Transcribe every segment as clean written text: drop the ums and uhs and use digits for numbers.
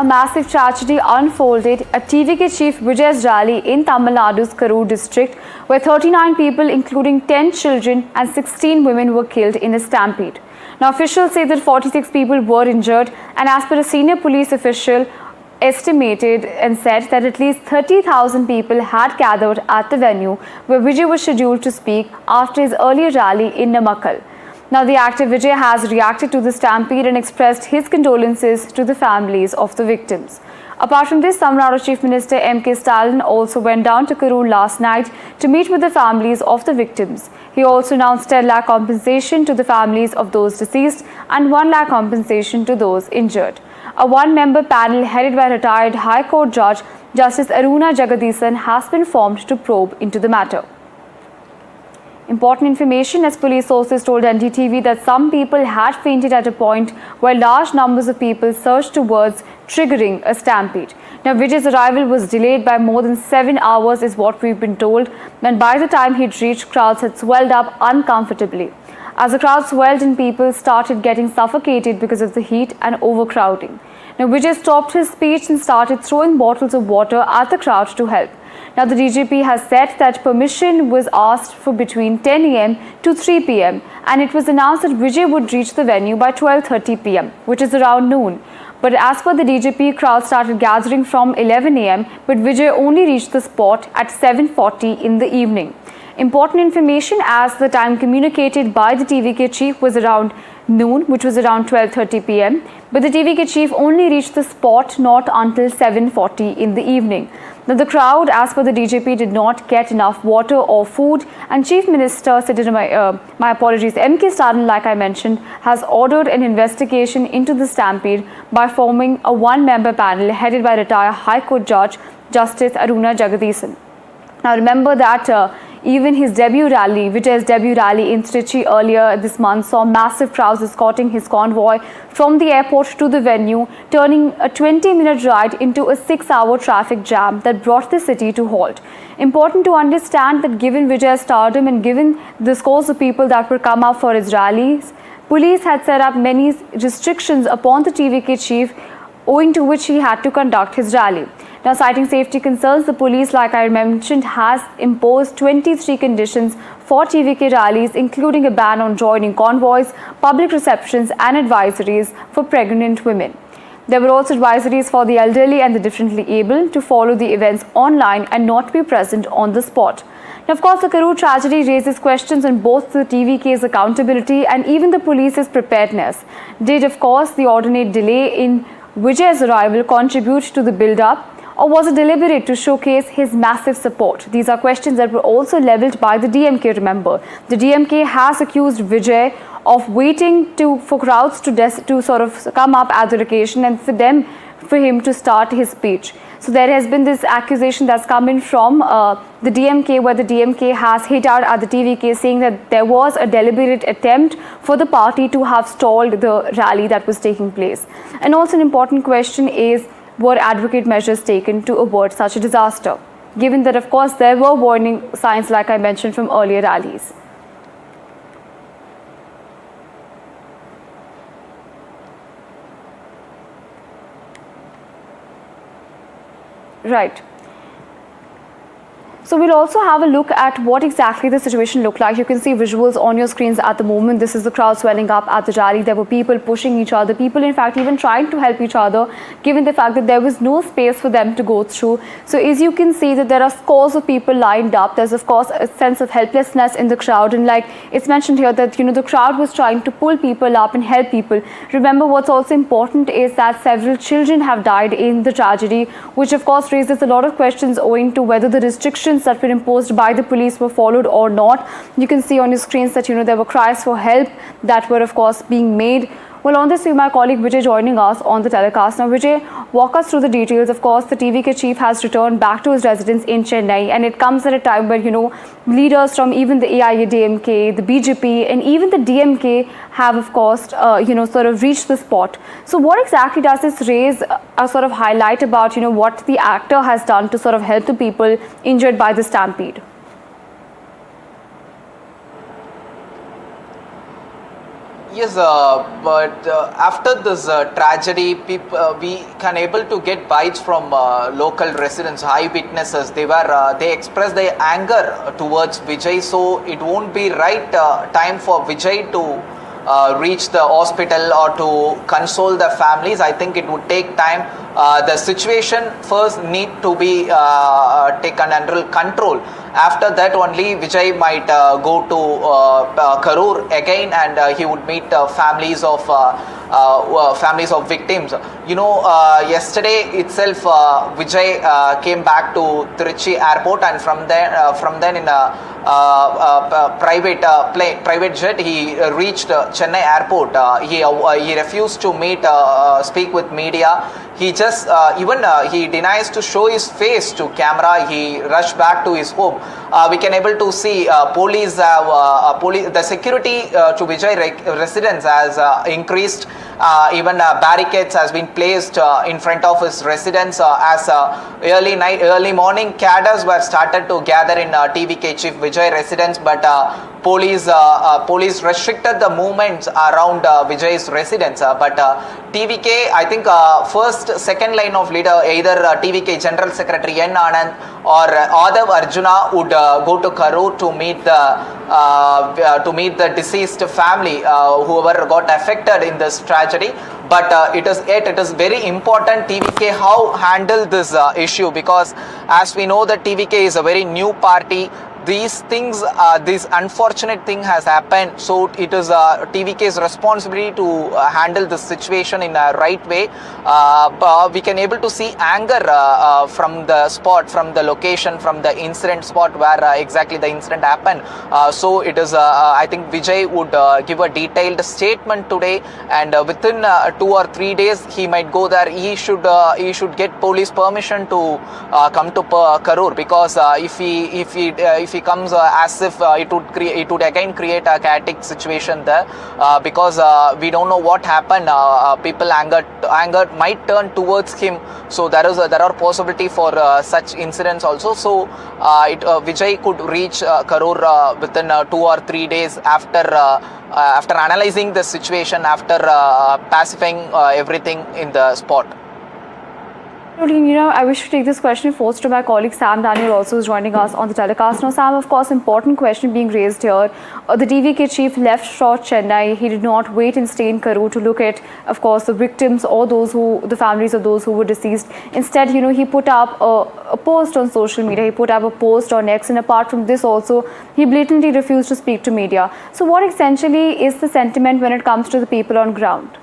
A massive tragedy unfolded at TVK chief Vijay's rally in Tamil Nadu's Karur district, where 39 people, including 10 children and 16 women, were killed in a stampede. Now, officials say that 46 people were injured, and as per a senior police official, estimated and said that at least 30,000 people had gathered at the venue where Vijay was scheduled to speak after his earlier rally in Namakkal. Now, the actor Vijay has reacted to the stampede and expressed his condolences to the families of the victims. Apart from this, Tamil Nadu Chief Minister NK Stalin also went down to Karur last night to meet with the families of the victims. He also announced 10 lakh compensation to the families of those deceased and 1 lakh compensation to those injured. A one-member panel headed by retired High Court Judge Justice Aruna Jagadisan has been formed to probe into the matter. Important information, as police sources told NDTV that some people had fainted at a point while large numbers of people surged towards, triggering a stampede. Now, Vijay's arrival was delayed by more than 7 hours is what we've been told, and by the time he'd reached, crowds had swelled up uncomfortably. As the crowd swelled in, people started getting suffocated because of the heat and overcrowding. Now, Vijay stopped his speech and started throwing bottles of water at the crowd to help. Now, the DGP has said that permission was asked for between 10 a.m. to 3 p.m. and it was announced that Vijay would reach the venue by 12:30 p.m., which is around noon. But as per the DGP, crowds started gathering from 11 a.m., but Vijay only reached the spot at 7:40 in the evening. Important information, as the time communicated by the TVK chief was around noon, which was around 12:30 p.m. But the TVK chief only reached the spot not until 7:40 in the evening. Now, the crowd, as per the DGP, did not get enough water or food, and Chief Minister, my apologies, NK Stalin, like I mentioned, has ordered an investigation into the stampede by forming a one-member panel headed by retired High Court Judge Justice Aruna Jagadisan. Now, remember that even his debut rally, Vijay's debut rally in Trichy earlier this month, saw massive crowds escorting his convoy from the airport to the venue, turning a 20-minute ride into a 6-hour traffic jam that brought the city to halt. Important to understand that given Vijay's stardom and given the scores of people that would come up for his rallies, police had set up many restrictions upon the TVK chief, owing to which he had to conduct his rally. Now, citing safety concerns, the police, like I mentioned, has imposed 23 conditions for TVK rallies, including a ban on joining convoys, public receptions and advisories for pregnant women. There were also advisories for the elderly and the differently able to follow the events online and not be present on the spot. Now, of course, the Karur tragedy raises questions on both the TVK's accountability and even the police's preparedness. Did, of course, the ordinate delay in Vijay's arrival contribute to the build-up, or was it deliberate to showcase his massive support? These are questions that were also levelled by the DMK, remember. The DMK has accused Vijay of waiting for crowds to sort of come up at the location and for him to start his speech. So there has been this accusation that's come in from the DMK, where the DMK has hit out at the TVK, saying that there was a deliberate attempt for the party to have stalled the rally that was taking place. And also an important question is, were advocate measures taken to avert such a disaster, given that, of course, there were warning signs, like I mentioned, from earlier rallies. Right. So we'll also have a look at what exactly the situation looked like. You can see visuals on your screens at the moment. This is the crowd swelling up at the rally. There were people pushing each other, people in fact even trying to help each other, given the fact that there was no space for them to go through. So as you can see that there are scores of people lined up. There's of course a sense of helplessness in the crowd, and like it's mentioned here that the crowd was trying to pull people up and help people. Remember, what's also important is that several children have died in the tragedy, which of course raises a lot of questions owing to whether the restrictions that were imposed by the police were followed or not. You can see on your screens that there were cries for help that were of course being made. Well, on this, we have my colleague Vijay joining us on the telecast. Now, Vijay, walk us through the details. Of course, the TVK chief has returned back to his residence in Chennai, and it comes at a time where, leaders from even the AIA DMK, the BJP, and even the DMK have, of course, sort of reached the spot. So what exactly does this raise a sort of highlight about, what the actor has done to sort of help the people injured by the stampede? Yes, but after this tragedy, we can able to get bites from local residents, eyewitnesses. They expressed their anger towards Vijay, so it won't be right time for Vijay to reach the hospital or to console the families. I think it would take time. The situation first need to be taken under control. After that only Vijay might go to Karur again, and he would meet families of victims. Yesterday itself Vijay came back to Trichy airport, and from then in a private jet he reached Chennai airport. He refused to speak with media. He just he denies to show his face to camera. He rushed back to his home. We can able to see police the security to Vijay residence has increased. Even barricades has been placed in front of his residence. As early morning, cadres were started to gather in TVK Chief Vijay residence, but police restricted the movements around Vijay's residence. But TVK, I think second line of leader, either TVK General Secretary N. Anand or Adav Arjuna would go to Karur to meet the deceased family, whoever got affected in this tragedy. But it is very important TVK how handle this issue, because as we know that TVK is a very new party. These things, this unfortunate thing has happened, so it is TVK's responsibility to handle this situation in a right way. We can able to see anger from the spot, from the location, from the incident spot where exactly the incident happened. So it is, I think Vijay would give a detailed statement today, and within 2 or 3 days he might go there. He should get police permission to come to Karur, because if he comes as if it would again create a chaotic situation there, because we don't know what happened. People anger might turn towards him, so there are possibility for such incidents also. So Vijay could reach Karur within 2 or 3 days after analyzing the situation, after pacifying everything in the spot. I wish to take this question first to my colleague Sam Daniel, also is joining us on the telecast. Now, Sam, of course, important question being raised here. The DVK chief left short Chennai. He did not wait and stay in Karur to look at, of course, the victims or the families of those who were deceased. Instead, he put up a post on social media. He put up a post on X, and apart from this also, he blatantly refused to speak to media. So what essentially is the sentiment when it comes to the people on ground?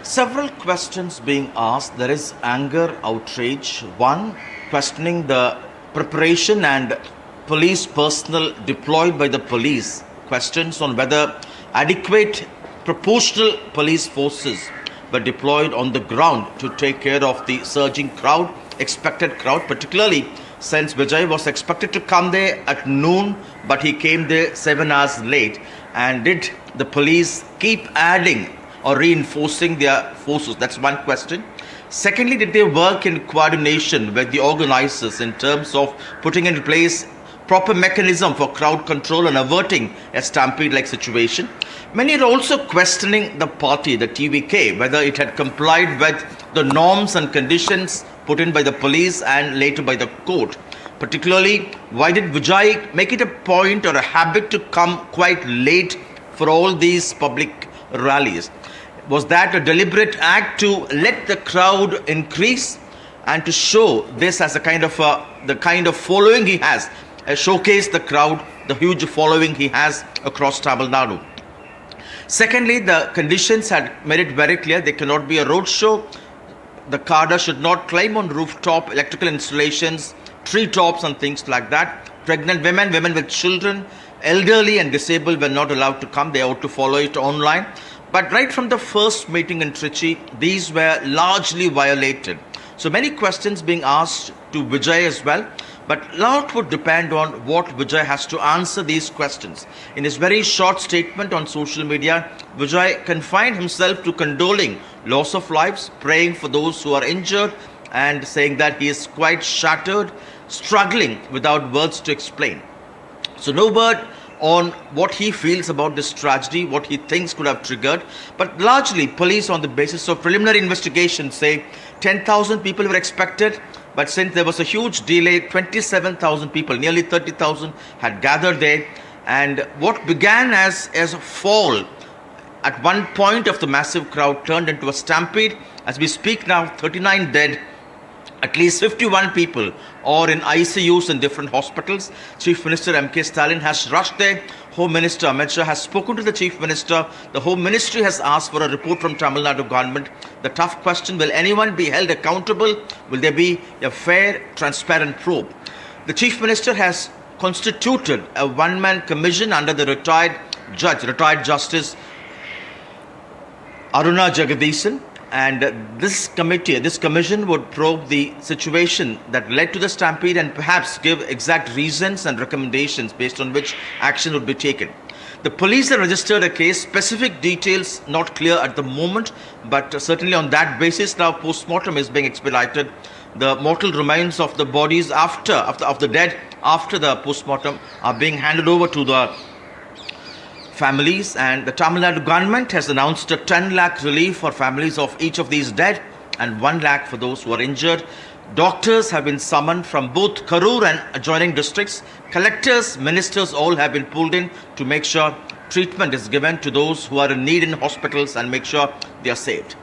Several questions being asked. There is anger, outrage. One, questioning the preparation and police personnel deployed by the police. Questions on whether adequate proportional police forces were deployed on the ground to take care of the surging crowd, expected crowd, particularly since Vijay was expected to come there at noon, but he came there 7 hours late. And did the police keep adding or reinforcing their forces? That's one question. Secondly, did they work in coordination with the organizers in terms of putting in place proper mechanism for crowd control and averting a stampede-like situation? Many are also questioning the party, the TVK, whether it had complied with the norms and conditions put in by the police and later by the court. Particularly, why did Vijay make it a point or a habit to come quite late for all these public rallies? Was that a deliberate act to let the crowd increase and to show this as a kind of the kind of following he has, showcase the crowd, the huge following he has across Tamil Nadu? Secondly, the conditions had made it very clear there cannot be a road show. The cadre should not climb on rooftop, electrical installations, tree tops and things like that. Pregnant women, women with children, elderly and disabled were not allowed to come. They ought to follow it online. But right from the first meeting in Trichy, these were largely violated. So many questions being asked to Vijay as well. But a lot would depend on what Vijay has to answer these questions. In his very short statement on social media, Vijay confined himself to condoling loss of lives, praying for those who are injured, and saying that he is quite shattered, struggling without words to explain. So no word on what he feels about this tragedy, what he thinks could have triggered. But largely, police on the basis of preliminary investigation say 10,000 people were expected. But since there was a huge delay, 27,000 people, nearly 30,000 had gathered there. And what began as a fall at one point of the massive crowd turned into a stampede. As we speak now, 39 dead. At least 51 people are in ICUs in different hospitals. Chief Minister MK Stalin has rushed there. Home Minister Amit Shah has spoken to the Chief Minister. The Home Ministry has asked for a report from Tamil Nadu government. The tough question, will anyone be held accountable? Will there be a fair, transparent probe? The Chief Minister has constituted a one-man commission under the retired Justice Aruna Jagadeesan. And this commission would probe the situation that led to the stampede and perhaps give exact reasons and recommendations based on which action would be taken. The police have registered a case, specific details not clear at the moment, but certainly on that basis now post-mortem is being expedited. The mortal remains of the bodies of the dead after the post-mortem are being handed over to the families, and the Tamil Nadu government has announced a 10 lakh relief for families of each of these dead and 1 lakh for those who are injured. Doctors have been summoned from both Karur and adjoining districts. Collectors, ministers all have been pulled in to make sure treatment is given to those who are in need in hospitals and make sure they are saved.